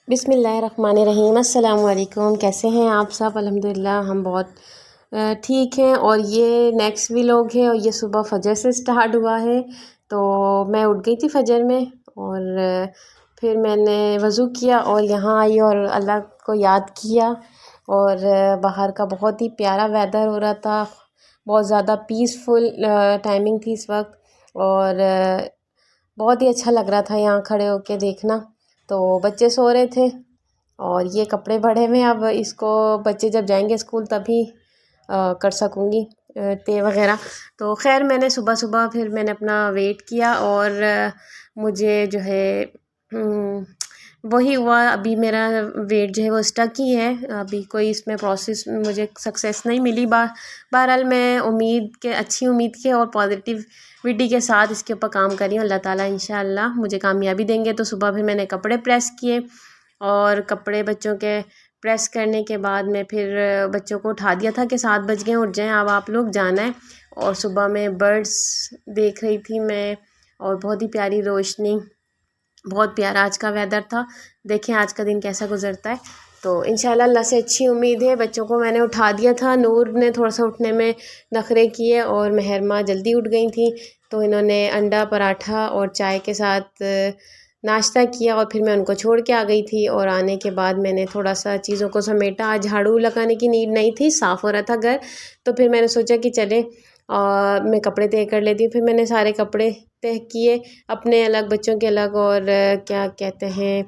बिस्मिल्लाहिर्रहमानिर्रहीम। अस्सलाम वालेकुम। कैसे हैं आप सब? अल्हम्दुलिल्लाह हम बहुत ठीक हैं। और ये नेक्स्ट व्लॉग है और ये सुबह फजर से स्टार्ट हुआ है। तो मैं उठ गई थी फजर में और फिर मैंने वज़ू किया और यहाँ आई और अल्लाह को याद किया। और बाहर का बहुत ही प्यारा वेदर हो रहा था, बहुत ज़्यादा पीसफुल टाइमिंग थी इस वक्त। और बहुत ही अच्छा लग रहा था यहाँ खड़े होके देखना। तो बच्चे सो रहे थे और ये कपड़े पड़े हुए हैं। अब इसको बच्चे जब जाएंगे स्कूल तभी कर सकूँगी तय वगैरह। तो खैर मैंने सुबह सुबह फिर मैंने अपना वेट किया और मुझे जो है वही हुआ। अभी मेरा वेट जो है वो स्टक ही है, अभी कोई इसमें प्रोसेस मुझे सक्सेस नहीं मिली। बहरहाल मैं अच्छी उम्मीद के और पॉजिटिविटी के साथ इसके ऊपर काम कर रही हूँ। अल्लाह ताला इंशाअल्लाह मुझे कामयाबी देंगे। तो सुबह फिर मैंने कपड़े प्रेस किए और कपड़े बच्चों के प्रेस करने के बाद मैं फिर बच्चों को उठा दिया था कि 7 बज गए, उठ जाएं अब आप लोग, जाना है। और सुबह में बर्ड्स देख रही थी मैं और बहुत ही प्यारी रोशनी, बहुत प्यारा आज का वेदर था। देखें आज का दिन कैसा गुजरता है। तो इंशाल्लाह अल्लाह से अच्छी उम्मीद है। बच्चों को मैंने उठा दिया था, नूर ने थोड़ा सा उठने में नखरे किए और महरमा जल्दी उठ गई थी। तो इन्होंने अंडा पराठा और चाय के साथ नाश्ता किया और फिर मैं उनको छोड़ के आ गई थी। और आने के बाद मैंने थोड़ा सा चीज़ों को समेटा। आज झाड़ू लगाने की नीड नहीं थी, साफ़ हो रहा था घर। तो फिर मैंने सोचा कि चले मैं कपड़े तय कर लेती हूँ। फिर मैंने सारे कपड़े तय किए, अपने अलग बच्चों के अलग, और क्या कहते हैं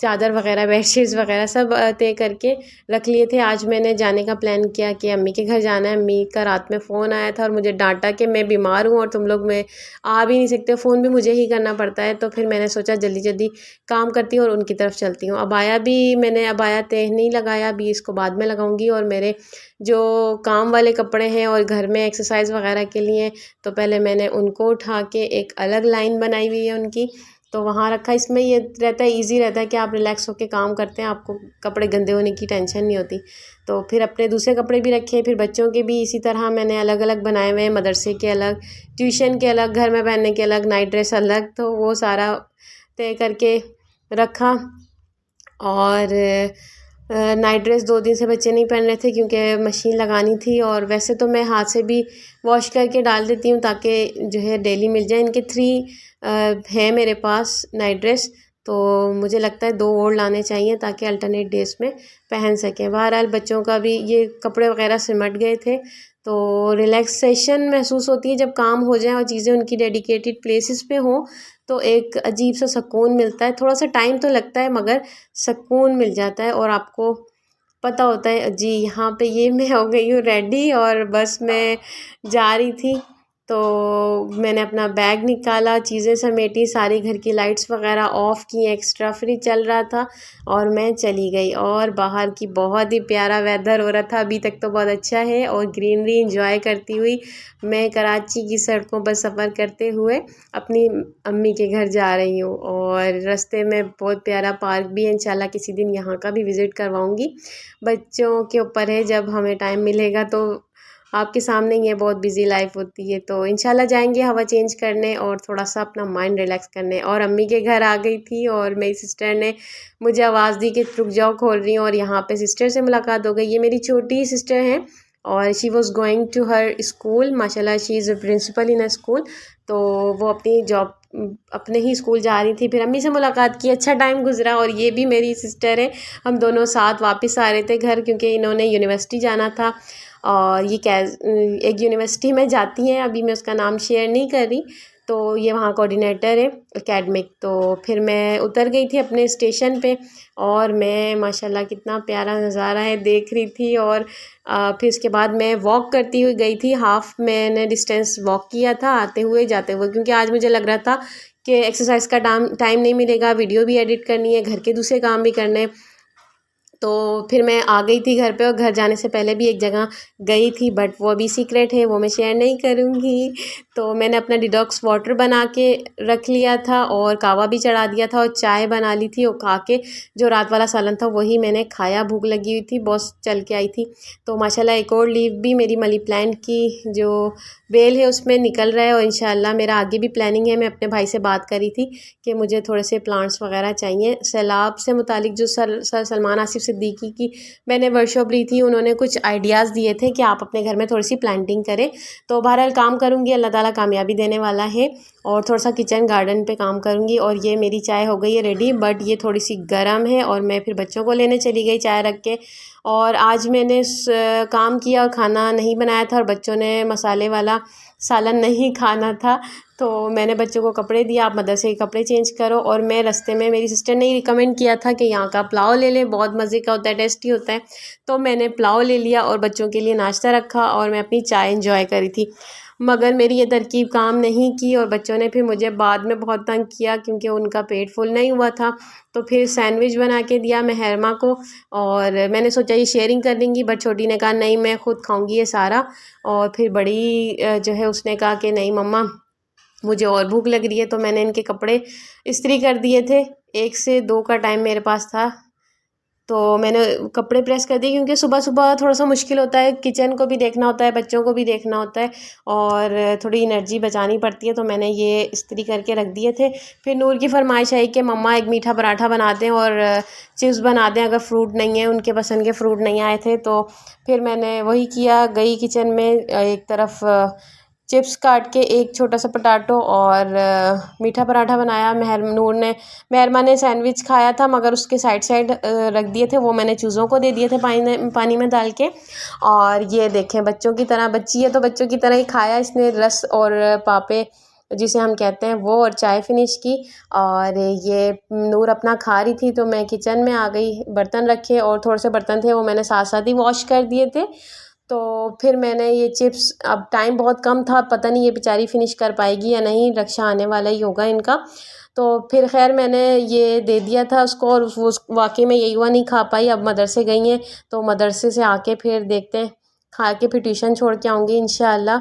चादर वगैरह बेडशीट्स वगैरह सब तय करके रख लिए थे। आज मैंने जाने का प्लान किया कि अम्मी के घर जाना है। अम्मी का रात में फ़ोन आया था और मुझे डांटा कि मैं बीमार हूँ और तुम लोग में आ भी नहीं सकते, फ़ोन भी मुझे ही करना पड़ता है। तो फिर मैंने सोचा जल्दी जल्दी काम करती हूँ और उनकी तरफ चलती हूँ। अबाया भी मैंने अबाया तय नहीं लगाया, अभी इसको बाद में लगाऊंगी। और मेरे जो काम वाले कपड़े हैं और घर में एक्सरसाइज वगैरह के लिए, तो पहले मैंने उनको उठा के एक अलग लाइन बनाई हुई है उनकी, तो वहाँ रखा। इसमें ये रहता है, इजी रहता है कि आप रिलैक्स होकर काम करते हैं, आपको कपड़े गंदे होने की टेंशन नहीं होती। तो फिर अपने दूसरे कपड़े भी रखे, फिर बच्चों के भी इसी तरह मैंने अलग अलग बनाए हुए हैं, मदरसे के अलग, ट्यूशन के अलग, घर में पहनने के अलग, नाइट ड्रेस अलग। तो वो सारा तय करके रखा। और नाइट ड्रेस 2 दिन से बच्चे नहीं पहन रहे थे क्योंकि मशीन लगानी थी। और वैसे तो मैं हाथ से भी वॉश करके डाल देती हूँ ताकि जो है डेली मिल जाए। इनके 3 हैं मेरे पास नाइट ड्रेस, तो मुझे लगता है 2 और लाने चाहिए ताकि अल्टरनेट डेज में पहन सकें। बहरहाल बच्चों का भी ये कपड़े वगैरह सिमट गए थे। तो रिलैक्सेशन महसूस होती है जब काम हो जाए और चीज़ें उनकी डेडिकेटेड प्लेसेस पे हों, तो एक अजीब सा सुकून मिलता है। थोड़ा सा टाइम तो लगता है मगर सुकून मिल जाता है। और आपको पता होता है जी यहाँ पे ये मैं हो गई हूँ रेडी और बस मैं जा रही थी। तो मैंने अपना बैग निकाला, चीज़ें समेटी, सारी घर की लाइट्स वगैरह ऑफ़ की, एक्स्ट्रा फ्री चल रहा था और मैं चली गई। और बाहर की बहुत ही प्यारा वेदर हो रहा था, अभी तक तो बहुत अच्छा है। और ग्रीनरी इंजॉय करती हुई मैं कराची की सड़कों पर सफ़र करते हुए अपनी अम्मी के घर जा रही हूँ। और रास्ते में बहुत प्यारा पार्क भी है, इंशाल्लाह किसी दिन यहाँ का भी विज़िट करवाऊँगी। बच्चों के ऊपर है, जब हमें टाइम मिलेगा तो आपके सामने ही है, बहुत बिजी लाइफ होती है। तो इंशाल्लाह जाएंगे हवा चेंज करने और थोड़ा सा अपना माइंड रिलैक्स करने। और अम्मी के घर आ गई थी और मेरी सिस्टर ने मुझे आवाज़ दी कि रुक जाओ, खोल रही हूँ। और यहाँ पे सिस्टर से मुलाकात हो गई। ये मेरी छोटी सिस्टर हैं और she was going to her school, माशाल्लाह she is a principal in a school. तो वो अपनी जॉब अपने ही स्कूल जा रही थी, फिर अम्मी से मुलाकात की, अच्छा टाइम गुजरा। और ये भी मेरी सिस्टर है, हम दोनों साथ वापस आ रहे थे घर क्योंकि इन्होंने यूनिवर्सिटी जाना था। और ये एक यूनिवर्सिटी में जाती हैं, अभी मैं उसका नाम शेयर नहीं कर रही। तो ये वहाँ कोऑर्डिनेटर है एकेडमिक। तो फिर मैं उतर गई थी अपने स्टेशन पे और मैं माशाल्लाह कितना प्यारा नज़ारा है देख रही थी। और फिर उसके बाद मैं वॉक करती हुई गई थी, हाफ मैंने डिस्टेंस वॉक किया था आते हुए जाते हुए, क्योंकि आज मुझे लग रहा था कि एक्सरसाइज का टाइम नहीं मिलेगा, वीडियो भी एडिट करनी है, घर के दूसरे काम भी करने हैं। तो फिर मैं आ गई थी घर पे, और घर जाने से पहले भी एक जगह गई थी, बट वो अभी सीक्रेट है, वो मैं शेयर नहीं करूँगी। तो मैंने अपना डिटॉक्स वाटर बना के रख लिया था, और कहवा भी चढ़ा दिया था, और चाय बना ली थी, और खा के जो रात वाला सालन था वही मैंने खाया। भूख लगी हुई थी, बॉस चल के आई थी। तो माशाल्लाह एक और लीव भी मेरी मनी प्लांट की जो बेल है उसमें निकल रहा है, और इंशाल्लाह मेरा आगे भी प्लानिंग है। मैं अपने भाई से बात करी थी कि मुझे थोड़े से प्लांट्स वगैरह चाहिए। सैलाब से मुतालिक जो सर सलमान आसिफ सिद्दीकी की मैंने वर्कशॉप ली थी, उन्होंने कुछ आइडियाज़ दिए थे कि आप अपने घर में थोड़ी सी प्लांटिंग करें। तो बहरहाल काम करूँगी, अल्लाह ताला कामयाबी देने वाला है। और थोड़ा सा किचन गार्डन पे काम करूँगी। और ये मेरी चाय हो गई है रेडी, बट ये थोड़ी सी गर्म है, और मैं फिर बच्चों को लेने चली गई चाय रख के। और आज मैंने काम किया और खाना नहीं बनाया था, और बच्चों ने मसाले वाला सालन नहीं खाना था, तो मैंने बच्चों को कपड़े दिया, आप मदरसे के कपड़े चेंज करो। और मैं रास्ते में, मेरी सिस्टर ने रिकमेंड किया था कि यहाँ का पुलाव ले लें, बहुत मज़े का होता है, टेस्टी होता है। तो मैंने पुलाव ले लिया और बच्चों के लिए नाश्ता रखा, और मैं अपनी चाय इंजॉय करी थी। मगर मेरी ये तरकीब काम नहीं की, और बच्चों ने फिर मुझे बाद में बहुत तंग किया, क्योंकि उनका पेट फुल नहीं हुआ था। तो फिर सैंडविच बना के दिया मेहरमा को, और मैंने सोचा ये शेयरिंग कर लेंगी, बट छोटी ने कहा नहीं मैं ख़ुद खाऊंगी ये सारा। और फिर बड़ी जो है उसने कहा कि नहीं मम्मा मुझे और भूख लग रही है। तो मैंने इनके कपड़े इस्त्री कर दिए थे, 1 से 2 का टाइम मेरे पास था, तो मैंने कपड़े प्रेस कर दिए, क्योंकि सुबह सुबह थोड़ा सा मुश्किल होता है, किचन को भी देखना होता है, बच्चों को भी देखना होता है, और थोड़ी एनर्जी बचानी पड़ती है। तो मैंने ये इस्त्री करके रख दिए थे। फिर नूर की फरमाइश आई कि मम्मा एक मीठा पराठा बना दें और चिप्स बना दें, अगर फ्रूट नहीं है, उनके पसंद के फ्रूट नहीं आए थे। तो फिर मैंने वही किया, गई किचन में, एक तरफ चिप्स काट के, एक छोटा सा पटाटो, और मीठा पराठा बनाया। मेहरमा ने सैंडविच खाया था, मगर उसके साइड साइड रख दिए थे, वो मैंने चूज़ों को दे दिए थे पानी में डाल के। और ये देखें, बच्चों की तरह, बच्ची है तो बच्चों की तरह ही खाया इसने, रस और पापे जिसे हम कहते हैं वो, और चाय फिनिश की। और ये नूर अपना खा रही थी, तो मैं किचन में आ गई, बर्तन रखे, और थोड़े से बर्तन थे वो मैंने साथ साथ ही वॉश कर दिए थे। तो फिर मैंने ये चिप्स, अब टाइम बहुत कम था, पता नहीं ये बेचारी फ़िनिश कर पाएगी या नहीं, रक्षा आने वाला ही होगा इनका। तो फिर खैर मैंने ये दे दिया था उसको, और वो वाकई में यही हुआ, नहीं खा पाई। अब मदरसे गई हैं, तो मदरसे से आके फिर देखते हैं, खा के फिर ट्यूशन छोड़ के आऊँगी इंशाअल्लाह।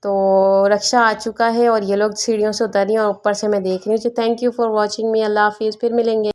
तो रक्षा आ चुका है, और ये लोग सीढ़ियों से उतर रही हैं, और ऊपर से मैं देख रही हूँ। Thank you for watching me, अल्लाह हाफिज़, फिर मिलेंगे।